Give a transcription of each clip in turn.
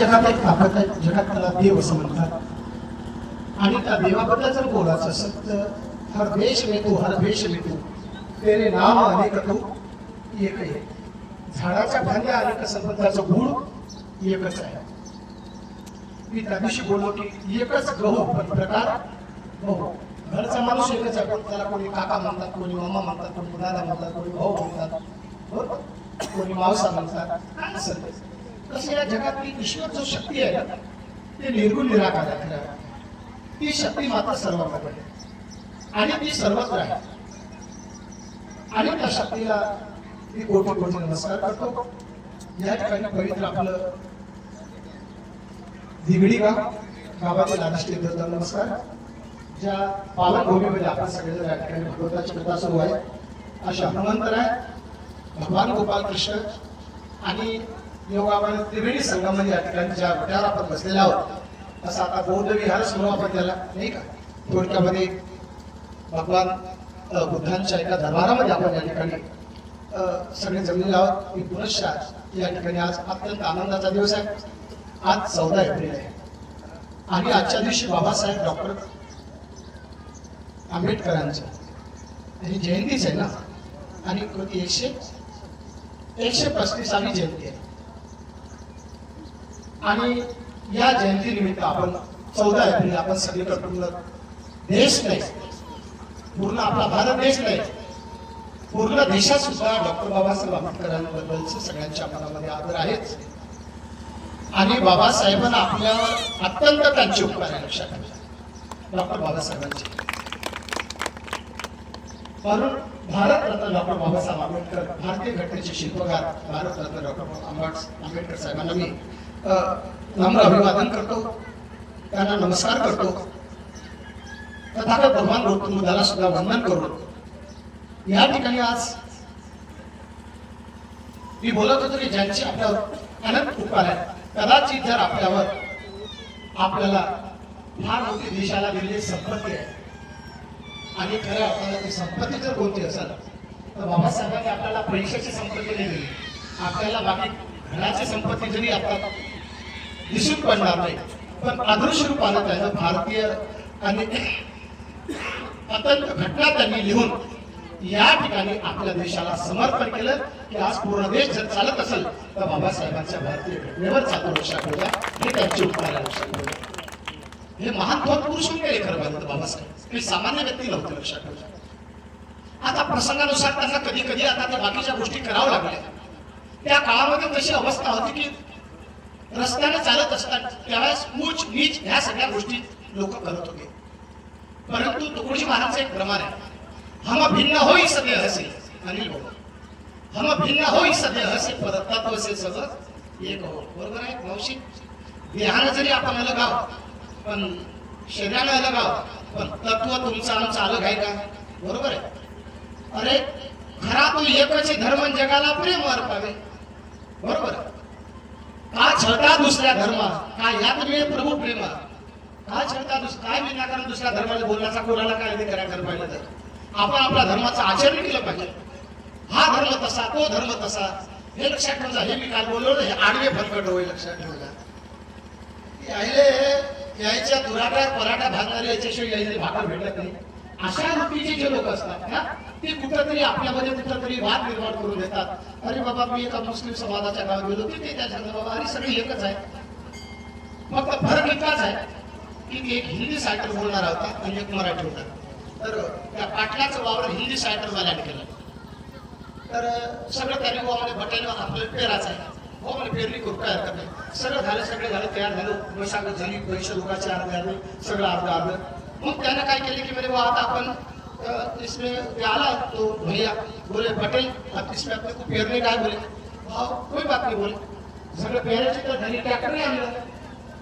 जगात एक ताकद आहे, जगात त्याला देव असं म्हणतात. आणि त्या देवाबद्दल जर बोलायचं असेल तर हर देश में तू हर भेष में तू तेरे नाम अनेक तू एक आहे. झाडाच्या फांद्या अनेक संबंधाचं गुण एकच आहे. मी त्या दिवशी बोललो की एकच गहू पण प्रकार गहू. घरचा माणूस एकच आहे, पण त्याला कोणी काका म्हणतात, कोणी मामा म्हणतात, कोणी दादा म्हणतात, कोणी भाऊ म्हणतात, बरोबर, कोणी मावसा म्हणतात. काय असेल ते तसं या जगातली ईश्वर जो शक्ती आहे ना ते निर्गुण निराकार आहे. ती शक्ती मात्र सर्वांमध्ये आहे आणि ती सर्वत्र आहे. आणि त्या शक्तीला मी कोटी कोटी नमस्कार करतो. या ठिकाणी पवित्र आपलं दिगडी गावातील आदिष्ट नमस्कार. ज्या पावनभूमीमध्ये आपण सगळेजण या ठिकाणी भगवताची कथा सुरू आहे. अशा हनुमंतराय, भगवान गोपाल कृष्ण आणि योगामध्ये त्रिवेणी संगम या ठिकाणी ज्या विचार आपण बसलेले आहोत, असं आता बौद्ध विहार म्हणू आपण त्याला, नाही का. थोडक्यामध्ये भगवान बुद्धांच्या एका दरबारामध्ये आपण या ठिकाणी सगळे जमलेले आहोत. मी पुनश्च या ठिकाणी आज अत्यंत आनंदाचा दिवस आहे. आज 14 एप्रिल आहे आणि आजच्या दिवशी बाबासाहेब डॉक्टर आंबेडकरांची त्यांची जयंतीच आहे ना. आणि 135वी जयंती आहे. आणि या जयंतीनिमित्त आपण 14 एप्रिल आपण सगळीकडे पूर्ण देश नाही, पूर्ण आपला भारत देश नाही, पूर्ण देशात सुद्धा डॉक्टर बाबासाहेब आंबेडकरांबद्दलचे सगळ्यांच्या मनामध्ये आदर आहेच. आणि बाबासाहेबांना आपल्यावर अत्यंत त्यांचे उपकार आहे लक्षात ठेवा डॉक्टर बाबासाहेबांचे. म्हणून भारतरत्न डॉक्टर बाबासाहेब आंबेडकर, भारतीय घटनेचे शिल्पकार भारतरत्न डॉक्टर आंबेडकर साहेबांना मी नम्र अभिवादन करतो, त्यांना नमस्कार करतो. तथागत भगवान गौतम बुद्धाला सुद्धा वंदन करून या ठिकाणी आज मी बोलत होतो की ज्यांची आपल्यावर अनंत उपकार आहे, कदाचित जर आपल्याला फार मोठी देशाला दिलेली संपत्ती आहे आणि खरं आपल्याला ती संपत्ती जर कोणती असेल तर बाबासाहेबांनी आपल्याला पैशाची संपत्ती नाही दिली. आपल्याला बाकी घराची संपत्ती जरी आपल्याला दिसून पडणार नाही, पण अदृश्य रूपानं त्याचं भारतीय आणि अत्यंत घटना त्यांनी लिहून या ठिकाणी आपल्या देशाला समर्पण केलं की आज पूर्ण देश जर चालत असेल तर बाबासाहेबांच्या भारतीय घटनेवर चालतो लक्षात ठेवूया. हे त्यांचे उपकार लक्षात ठेवूया. हे महान थोर पुरुष होऊन खरं पाहिजे बाबासाहेब, हे सामान्य व्यक्ती नव्हते लक्षात ठेवूया. आता प्रसंगानुसार त्यांना कधी कधी आता त्या बाकीच्या गोष्टी कराव्या लागल्या. त्या काळामध्ये तशी अवस्था होती की रस्त्याने चालत असतात त्यावेळेस ऊच नीच ह्या सगळ्या गोष्टी लोक करत होते. परंतु तुकडोजी महाराजचा एक प्रमाण आहे, हम भिन्न होई सदे हसे. अनिल भाऊ, हम भिन्न होई सदे हसे पर तत्व से सगळं एक हो. बरोबर आहे मावशी. देहानं जरी आपण अलग आहोत पण शरीरानं अलग आहोत, पण तत्व तुमचं आमचं अलग आहे का? बरोबर आहे. अरे खरा तो एकच धर्म जगाला प्रेम अर्पावे. बरोबर आहे. का छळता दुसऱ्या धर्मा, का यात वेळ प्रभू प्रेमा, का छळता काय विनाकारण दुसऱ्या धर्माला बोलण्याचा कोणाला काय अधिकार करायला पाहिजे. तर आपण आपल्या धर्माचं आचरण केलं पाहिजे. हा धर्म तसा, तो धर्म तसा, हे लक्षात ठेवा. हे मी काल बोललो ना, हे आडवे फरकट होईल लक्षात ठेवा. यायच्या दुराटा पराठा भाजणारे याच्याशिवाय यायचे भाकर भेटत नाही. अशा वृत्तीचे जे लोक असतात ना ते कुठंतरी आपल्यामध्ये कुठंतरी वाद निर्माण करून देतात. अरे बाबा मी एका मुस्लिम समाजाच्या गावात गेलो की ते त्याच्या बाबा अरे सगळे एकच आहे, फक्त फरक इतकाच आहे की एक हिंदी सायटर बोलणार होता आणि एक मराठी होता. तर त्या पाटलाचं वावर हिंदी सायटर वाल्याने केलं. तर सगळं त्या गावामध्ये बटायला आपल्याला पेरायचं आहे. हो मला पेरणी करू काय हरकत नाही. सगळं झालं तयार झालं. मशागत झाली, पैसे लोकांचे अर्धे आले, सगळं अर्ध. मग त्यानं काय केले की मेरे आता आपण इसमें आला तो भैया बोले पटेल अब इसमें अपने को पेरने का बोले. कोई बात नहीं बोले. सगळं पेरायचे तर घरी ट्रॅक्टर नाही आणलं,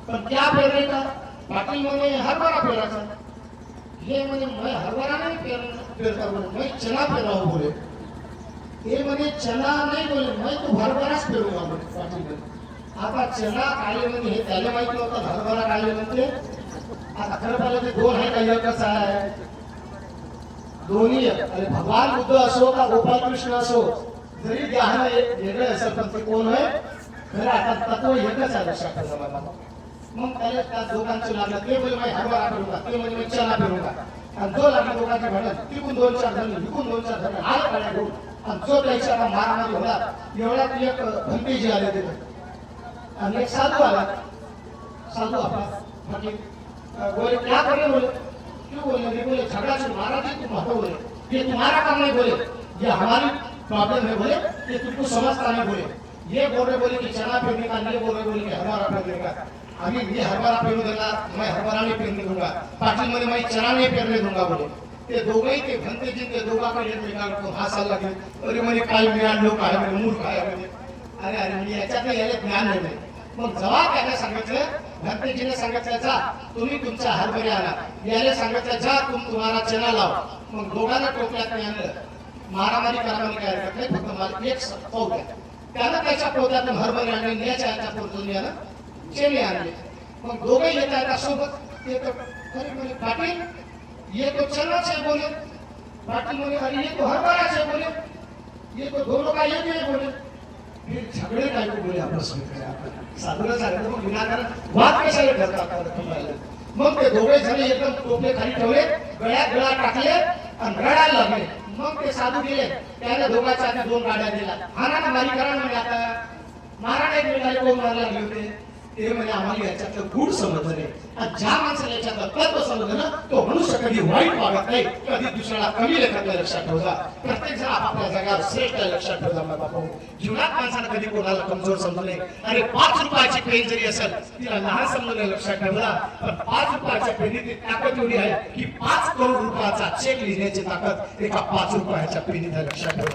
पण क्या पेरणे का? पाटील म्हणे हरभरा पेरायचा. हे म्हणे मैं हरभरा नाही पेरता बोले, मैं चना पेराव बोले. हे म्हणे चना नाही बोले, मैं तो हरभराच पेरूंगा बोले पाटील म्हणे. आता चना काय म्हणजे हे त्याला माहिती नव्हतं, हरभरा काय म्हणजे. आता खरं पाहिलं ते दोन आहे का एकच आहे? दोन्ही. अरे भगवान बुद्ध असो का गोपाल कृष्ण असो, जरी देहानं एक वेगळे असेल पण ते कोण आहे? खरं आता तत्व एकच आहे लक्षात ठेवा बाबा. मग त्याला त्या दोघांचं लागलं, ते म्हणजे माझी हरभरा फिरूंगा, ते म्हणजे मी चना फिरूंगा. आणि जो लागला दोघांची भांडण, तिकून 2-4 जण, इकून 2-4 जण, आलं गाड्या घेऊन. आणि जो त्याच्या आता मारामारी होला, एवढ्यात एक भंतेजी आले तिथे आणि एक साधू आला. साधू आपला म्हटले, बोले क्या करे बोले, क्यों बोले, नहीं बोले झगड़ा से मारा जी तुम हटो बोले, ये तुम्हारा काम नहीं बोले, ये हमारी प्रॉब्लम है बोले, ये तुमको समझता नहीं बोले. ये बोल रहे बोले कि चना फेरने का, ये बोल रहे बोले कि हरभरा फेरने का. आम्ही मी हरभरा पेरू देणार, मैं हरभरा नहीं पेरने दूंगा. पाटील मध्ये मैं चना नहीं पेरने दूंगा बोले. ते दोघंही ते भंतेजी ते दोघांकडे एकमेकांना हसायला लागले. अरे म्हणे काय मिळालो, काय म्हणे मूर्ख आहे म्हणे. अरे अरे म्हणजे याच्यातलं याला ज्ञान नाही. मग जेव्हा त्याने सांगितलं, भंतेजीने सांगितलं जा तुम्ही तुमच्या हरभरे आणा, याने सांगितलं जा तुम्हाला चना लाव. मग दोघांना टोपल्यात आणलं. मारामारी करामारी काय हरकत नाही, फक्त मला एक पाहू द्या. त्यानं त्याच्या पोत्यातून हरभरे आणले, न्याच्या ह्याच्या पोतून यानं चेले आणले. मग दोघे येत आहेत सोबत. ते तर अरे बोले पाटील ये तो चना से बोले, पाटील बोले अरे ये तो हरभरा से बोले, ये तो दोनों का एक ही बोले. फिर झगड़े काय को बोले आपस में करे. आपण साधूला सांगितलं मग विनाकारण वाद कशाला करतात. मग ते दोघे जण एकदम टोपले खाली ठेवले, गळ्यात गळा टाकले आणि रडायला लागले. मग ते साधू गेले, त्याने दोघांच्या हाती 2 गाड्या दिल्या. हाना ना मारी करा म्हणजे आता महाराज एक मिळाले, कोण मारला लागले होते. ते म्हणजे आम्हाला याच्यातलं गुढ समजलं नाही. आणि ज्या माणसाला याच्यातलं तत्व समजलं ना, तो मनुष्य कधी वाईट वागत नाही, कधी दुसऱ्याला कमी लेखत नाही. लक्षात ठेवा, प्रत्येक जण आपापल्या जागेवर श्रेष्ठ आहे. लक्षात ठेवा बाबा, जीवनात माणसानं कधी कोणाला कमजोर समजू नये. अरे 5 रुपयाची पेन जरी असेल तिला लहान समजू नये. लक्षात ठेवा, पण 5 रुपयाच्या पेनीत ताकद एवढी आहे की 5 करोड रुपयाचा चेक लिहिण्याची ताकद एका 5 रुपयाच्या पेनीत आहे. लक्षात ठेवा,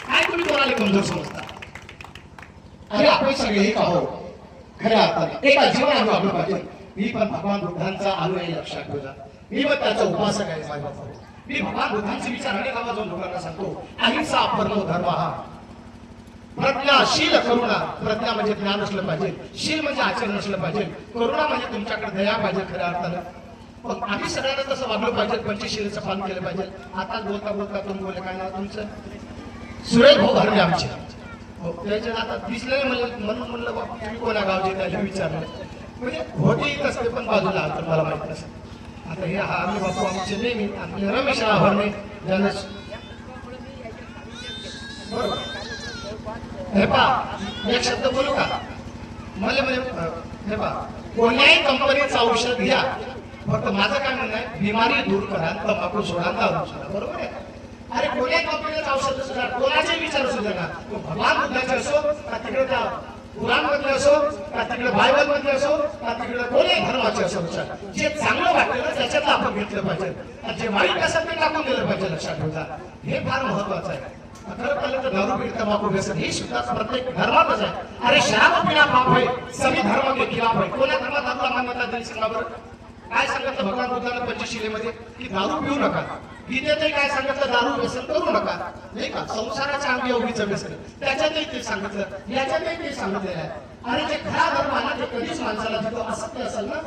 काय तुम्ही कोणाला कमजोर समजता. अरे आपण सगळे एक आहोत खऱ्या अर्थाने, एका जीवनात वागलं पाहिजे. मी पण भगवान बुद्धांचा अनुयायी. लक्षात ठेवा, मी पण त्याचा उपासक आहे. मी भगवान बुद्धांचे विचार अनेक जाऊन लोकांना सांगतो. अहिंसा परमो धर्म, प्रज्ञा शील करुणा. प्रज्ञा म्हणजे ज्ञान असलं पाहिजे, शील म्हणजे आचरण असलं पाहिजे, करुणा म्हणजे तुमच्याकडे दया पाहिजे खऱ्या अर्थानं. मग आम्ही सगळ्यांना तसं वागलं पाहिजे, पंचशीलचं पालन केलं पाहिजे. आता बोलता बोलता तुम्ही बोले काय ना तुमचं सुरेश भाऊ भरले आमचे. त्याच्या आता दिसले म्हणून म्हणलं बाबा तुम्ही कोणा गावचे त्याला विचारलं. म्हणजे होते येत असते पण बाजूला आता मला माहित नसेल. आता हे आम्ही बापू आमचे नेहमी आपले रमेश आव्हाने ज्यांना बरोबर हे पा एक शब्द बोलू का मला म्हणजे हे पा कोणत्याही कंपनीचं औषध घ्या, फक्त माझं काय म्हणणं आहे बिमारी दूर करा, तंबाखू सोडा, दारू सोडा. बरोबर आहे. अरे कोणत्या कंपनीचं औषध सुद्धा कोणाचे विचार सुद्धा ना, तो भगवान बुद्धाचे असो का तिकडे त्या कुराण मध्ये असो का तिकडे बायबल मध्ये असो का तिकडे कोणत्याही धर्माचे असो, जे चांगलं वाटतं ना त्याच्यात आपण घेतलं पाहिजे, आणि जे वाईट असेल ते टाकून दिलं पाहिजे. लक्षात ठेवा, हे फार महत्वाचं आहे. खरं पाहिलं तर दारू पीठ तंबाखू व्यसन हे सुद्धा प्रत्येक धर्मातच आहे. अरे शराब पिणं पाप आहे, सभी धर्म के खिलाफ आहे. कोणत्या धर्मात आपला मान्यता दिली सांगा बरं. काय सांगितलं भगवान बुद्धानं पंचशीलेमध्ये की दारू पिऊ नका. गीतेतही काय सांगितलं दारू व्यसन करू नका, नाही का. संसाराच्या अंगी योगीचं व्यसन त्याच्यातही ते सांगितलं, याच्यातही ते सांगितलेलं आहे. अरे जे खरा धर्म आहे ना ते कधीच माणसाला जिथं असत्य असेल ना,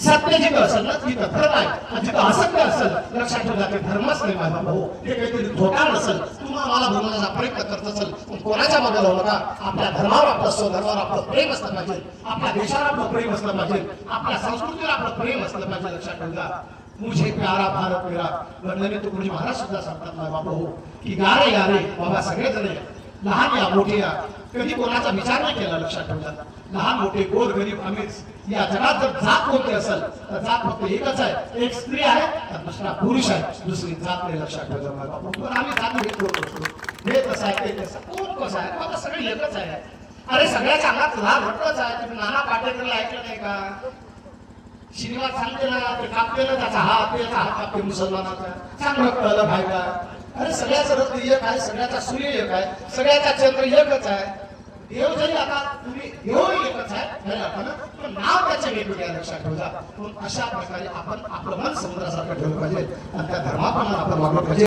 सत्य जिथं असेल ना तिथं धर्म आहे, आणि जिथं असत्य असेल लक्षात ठेवा ते धर्मच नाही माझा भाऊ. ते काहीतरी धोका नसेल, तुम्हाला मला बोलण्याचा प्रयत्न करत असेल पण कोणाच्या मागे लावू नका. आपल्या धर्मावर आपलं स्वधर्मावर आपलं प्रेम असलं पाहिजे, आपल्या देशावर आपलं प्रेम असलं पाहिजे, आपल्या संस्कृतीवर आपलं प्रेम असलं पाहिजे. लक्षात ठेवा, मुझे प्यारा भारत मेरा. वंदनीय तुकडोजी महाराज सुद्धा सांगतात ना बाबा हो की गारे गारे बाबा सगळेजण लहान या मोठे या कधी कोणाचा विचार नाही केला. लक्षात ठेवा, लहान मोठे गोर गरीब अमीर या जगात जर जात कोणती असेल तर जात फक्त एकच आहे, एक स्त्री आहे तर दुसरा पुरुष आहे, दुसरी जात नाही. लक्षात ठेवा बाबा, पण आम्ही जात करतो हे कसं आहे ते कसं कोण कसं आहे बाबा सगळे एकच आहे. अरे सगळ्याच्या अंगात लहान घटकच आहे. तुम्ही नाना पाटेकरला ऐकलं नाही का, श्रीनिवास सांगते ना ते कापते ना त्याचा हात कापते मुसलमानाचा, चांगलं कळलं भाई का. अरे सगळ्याचं रत्न एक आहे, सगळ्याचा सूर्य एक आहे, सगळ्याचा चंद्र एकच आहे. देव जरी आता तुम्ही देव एकच आहे पण नाव त्याचे वेगवेगळे. लक्षात ठेवा, पण अशा प्रकारे आपण आपलं मन समुद्रासारखं ठेवलं पाहिजे आणि त्या धर्माप्रमाणे आपण वागलं पाहिजे.